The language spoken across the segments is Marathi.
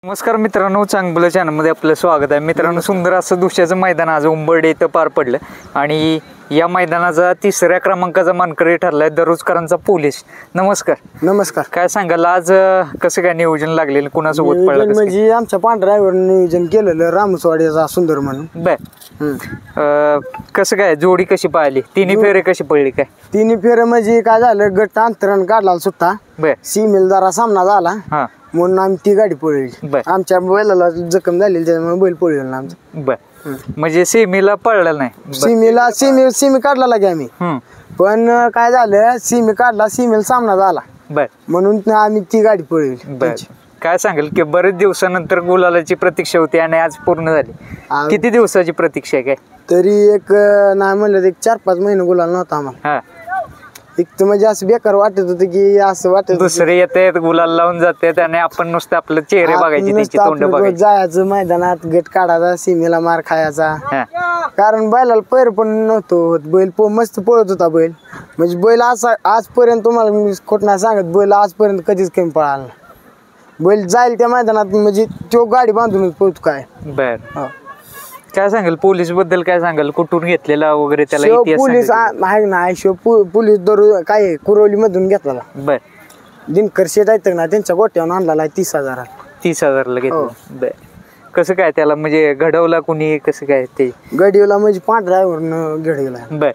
नमस्कार मित्रांनो, चांगलं चॅनलमध्ये आपलं स्वागत आहे. मित्रांनो, सुंदर असं दुसऱ्याचं मैदान आज उंबर्डे इथं पार पडलं आणि या मैदानाचा 3ऱ्या क्रमांकाचा मानकरी ठरलाय दरुजकरांचा पोलीस. नमस्कार. नमस्कार. काय सांगाल आज कसं काय नियोजन लागलेलं, कुणासोबत पडलं? म्हणजे आमच्या पांढऱ्यावर नियोजन केलेलं रामसवाडीचा सुंदर म्हणून. बर. कसं काय जोडी कशी पाहिली, तिन्ही फेरे कशी पडली काय? तिन्ही फेरे म्हणजे काय झालं, गट अंतरण काढला सुट्टा. बर. सीमेल जरा सामना झाला म्हणून आम्ही ती गाडी पळली. आमच्या बैलाला जखम झालेली त्यामुळे बैल पळलेला ना आमचा. बर. म्हणजे सेमीला पळलेला नाही? सीमी काढला लागे आम्ही, पण काय झालं सीमी काढला, सीमेल सामना झाला. बर. म्हणून आम्ही ती गाडी पळली. बर. काय सांगेल की बरेच दिवसानंतर गुलालाची प्रतीक्षा होती आणि आज पूर्ण झाली. किती दिवसाची प्रतीक्षा आहे काय? तरी एक नाही म्हणलं एक 4-5 महिने गुलाल नव्हता आम्हाला. एक तर म्हणजे असं बेकार वाटत होतं की असं वाटत दुसरे येते गुलाल लावून जाते आणि आपण नुसतं आपलं चेहरे बघायचे, त्यांची तोंड बघायची. जायचं मैदानात, गट काढायचा, सीमेला मार खायचा. कारण बैलाला पैर पण नव्हतो, बैल मस्त पळत होता बैल. म्हणजे बैल असा आजपर्यंत तुम्हाला मी खोट नाही सांगत, बैल आजपर्यंत कधीच कमी पळाला नाही. बैल जाईल त्या मैदानात म्हणजे तो गाडी बांधूनच पळतो काय. बर. काय सांगाल पोलीस बद्दल, काय सांगाल कुठून घेतलेला वगैरे त्याला पोलीस आहे ना, पोलीस दर काय कुरवली मधून घेतला. बर. दिनकर शेट आहेत ना, त्यांच्या गोट्यावर आणला 30,000. 30,000ला घेतलं. बर. कसं काय त्याला म्हणजे घडवला कुणी, कसं काय ते गडीवला म्हणजे पांढऱ्यावरनं घडवला. बर.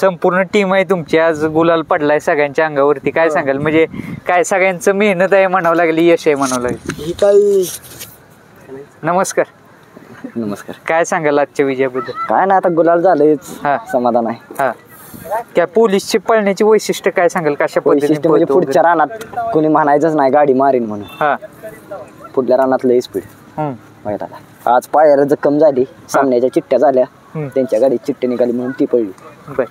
संपूर्ण टीम आहे तुमची, आज गुलाल पडलाय सगळ्यांच्या अंगावरती. काय सांगाल म्हणजे काय सगळ्यांचं मेहनत आहे म्हणावं लागली, यश आहे म्हणावं लागेल ही काही. नमस्कार. नमस्कार. काय सांगाल आजच्या विजयाबद्दल? काय नाही, आता गुलाल झालंच, समाधान आहे. त्या पोलीसची पळण्याची वैशिष्ट्य काय सांगाल, कशा पद्धतीने म्हणजे पुढच्या रानात कोणी म्हणायचंच नाही गाडी मारीन म्हणून. पुढल्या रानात लय स्पीड माहिती. आज पायाला जखम झाली, सामन्याच्या चिठ्ठ्या झाल्या, त्यांच्या गाडीत चिठ्ठी निघाली म्हणून ती पडली. बर.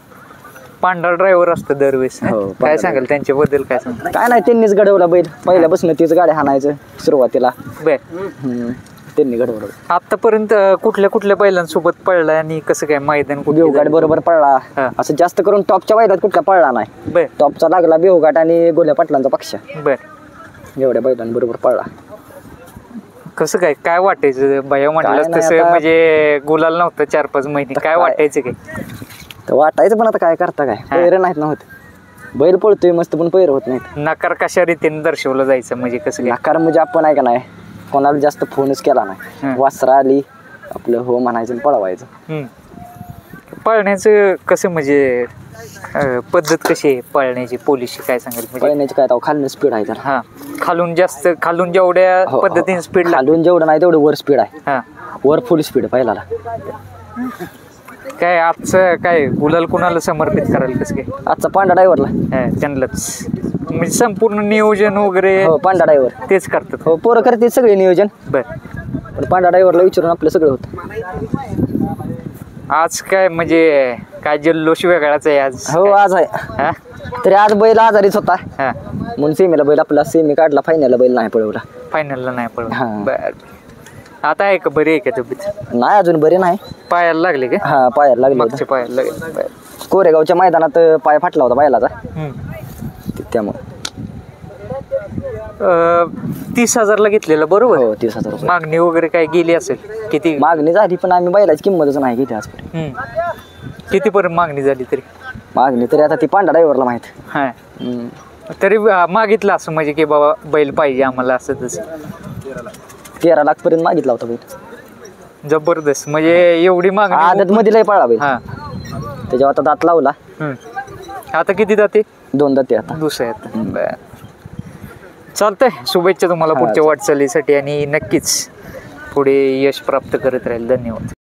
पांढरा ड्रायव्हर असतो दरवेळेस, काय सांगाल त्यांच्याबद्दल? काय सांगाल? काय नाही, त्यांनीच घडवला बैल, पहिल्यापासून तीच गाडी हाणायचं सुरुवातीला. बर. त्यांनी घडवलं. आतापर्यंत कुठल्या कुठल्या बैलांसोबत पळलाय आणि कसं काय मैदान? बेवघाट बरोबर पळला, असं जास्त करून टॉपच्या बैलात कुठला पळला नाही. बर. टॉपचा लागला बेवघाट आणि गोल्या पाटलांचा पक्ष. बर. एवढ्या बैलांबरोबर पळला. कसं काय काय वाटायचं भैया म्हटलं तसं, म्हणजे गुलाल नव्हतं 4-5 महिने, काय वाटायचं काय? तर वाटायचं, पण आता काय करता, काय पैर नाहीत नव्हते. बैल पळतोय मस्त पण पैर होत नाहीत. नकार कशा रीतीने दर्शवलं जायचं म्हणजे कसं? नकार म्हणजे आपण आहे का नाही, कोणाला जास्त फोनच केला नाही. वासरा आली आपलं हो म्हणायचं, पळवायचं. पळण्याचं कसं म्हणजे पद्धत कशी आहे पळण्याची पोलीसची, काय सांगाल? पळण्याची काय खालून स्पीड आहे त्याला. खालून जास्त, खालून जेवढ्या पद्धतीने स्पीड, खालून जेवढं नाही तेवढं वर स्पीड आहे. वर फुल स्पीड पहिला. काय आजचं काय गुलाल कुणाला समर्पित कराल, कसं काय? आजचा पांढरा ड्रायव्हरला, त्यांनाच म्हणजे संपूर्ण नियोजन वगैरे पांढरा ड्रायव्हर तेच करतात. हो, पोरं करते सगळे नियोजन. बर. पण पांढरा ड्रायव्हरला विचारून आपलं सगळं होतं. आज काय म्हणजे काय जल्लोष वेगळाच आहे आज? हो, आज आहे. तरी आज बैल आजारीच होता म्हणून सेमीला बैल आपला सेमी काढला, फायनलला बैल नाही पळवला. फायनलला नाही पळवला. बर. आता आहे का बरी आहे का तब्येत? नाही अजून बरी नाही. पायाला लागले का? हा, पायाला लागले. मागच्या पायाला लागले. कोरेगावच्या मैदानात पाय फाटला होता बैलाचा, त्यामुळे. 30,000ला घेतलेलं बरोबर? हो, 30,000. मागणी वगैरे काय गेली असेल? किती मागणी झाली, पण आम्ही बैलाची किंमतच नाही घेतली आजपर्यंत. कितीपर्यंत मागणी झाली तरी? मागणी तरी आता ती पांढरा ड्रायव्हरला माहित. तरी मागितलं असं म्हणजे की बाबा बैल पाहिजे आम्हाला असं तसं? 13 लाख पर्यंत मागितला होता बैल. जबरदस्त. म्हणजे एवढी मागणी? आदत मध्ये लय पळा बैल. त्याच्यावर आता दात लावला. आता किती दाते? 2 दाते आता. दुसऱ्या. चालतंय. शुभेच्छा तुम्हाला पुढच्या वाटचालीसाठी आणि नक्कीच पुढे यश प्राप्त करत राहील. धन्यवाद.